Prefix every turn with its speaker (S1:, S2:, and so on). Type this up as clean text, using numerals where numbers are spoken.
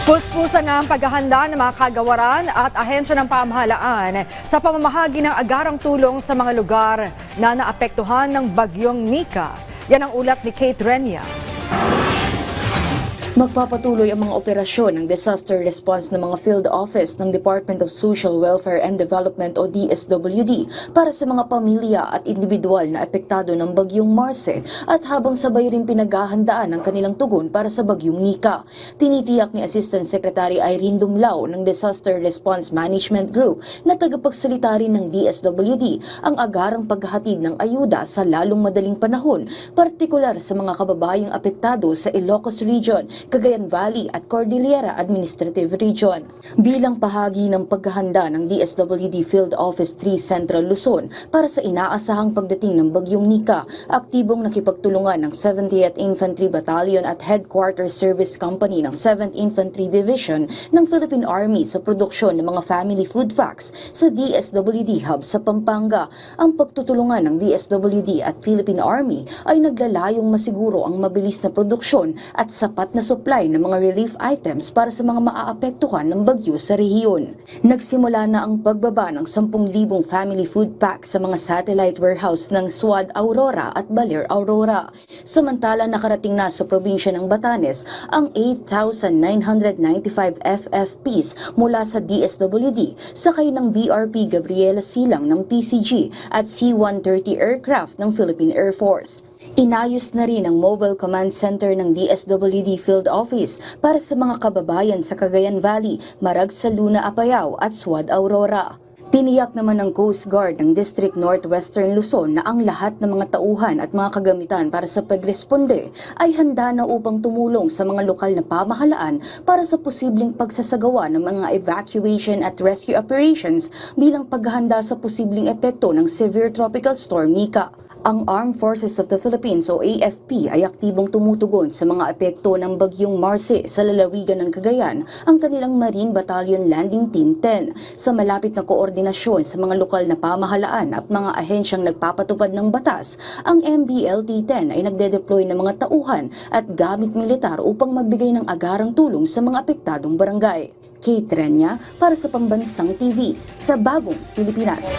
S1: Puspusan na ang paghahanda ng mga kagawaran at ahensya ng pamahalaan sa pamamahagi ng agarang tulong sa mga lugar na naapektuhan ng bagyong Nika. Yan ang ulat ni Kate Renya.
S2: Magpapatuloy ang mga operasyon ng disaster response ng mga field office ng Department of Social Welfare and Development o DSWD para sa mga pamilya at individual na apektado ng bagyong Marce at habang sabay rin pinaghahandaan ang kanilang tugon para sa bagyong Nika. Tinitiyak ni Assistant Secretary Irene Dumlao ng Disaster Response Management Group na tagapagsalita rin ng DSWD ang agarang paghahatid ng ayuda sa lalong madaling panahon, partikular sa mga kababayang apektado sa Ilocos Region, Cagayan Valley at Cordillera Administrative Region. Bilang bahagi ng paghahanda ng DSWD Field Office 3 Central Luzon para sa inaasahang pagdating ng bagyong Nika, aktibong nakipagtulungan ng 70th Infantry Battalion at Headquarters Service Company ng 7th Infantry Division ng Philippine Army sa produksyon ng mga family food packs sa DSWD Hub sa Pampanga. Ang pagtutulungan ng DSWD at Philippine Army ay naglalayong masiguro ang mabilis na produksyon at sapat na supply ng mga relief items para sa mga maaapektuhan ng bagyo sa rehiyon. Nagsimula na ang pagbaba ng 10,000 family food packs sa mga satellite warehouse ng SWAD Aurora at Baler Aurora. Samantala nakarating na sa probinsya ng Batanes ang 8,995 FFPs mula sa DSWD sakay ng BRP Gabriela Silang ng PCG at C-130 aircraft ng Philippine Air Force. Inayos na rin ang Mobile Command Center ng DSWD Field Office para sa mga kababayan sa Cagayan Valley, Marag sa Luna, Apayao at SWAD Aurora. Tiniyak naman ng Coast Guard ng District Northwestern Luzon na ang lahat ng mga tauhan at mga kagamitan para sa pagresponde ay handa na upang tumulong sa mga lokal na pamahalaan para sa posibleng pagsasagawa ng mga evacuation at rescue operations bilang paghahanda sa posibleng epekto ng Severe Tropical Storm Nika. Ang Armed Forces of the Philippines o AFP ay aktibong tumutugon sa mga epekto ng bagyong Marce sa lalawigan ng Cagayan, ang kanilang Marine Battalion Landing Team 10 sa malapit na koordinasyon sa mga lokal na pamahalaan at mga ahensyang nagpapatupad ng batas. Ang MBLT-10 ay nagde-deploy ng mga tauhan at gamit militar upang magbigay ng agarang tulong sa mga apektadong barangay. Kate Renya para sa Pambansang TV sa Bagong Pilipinas.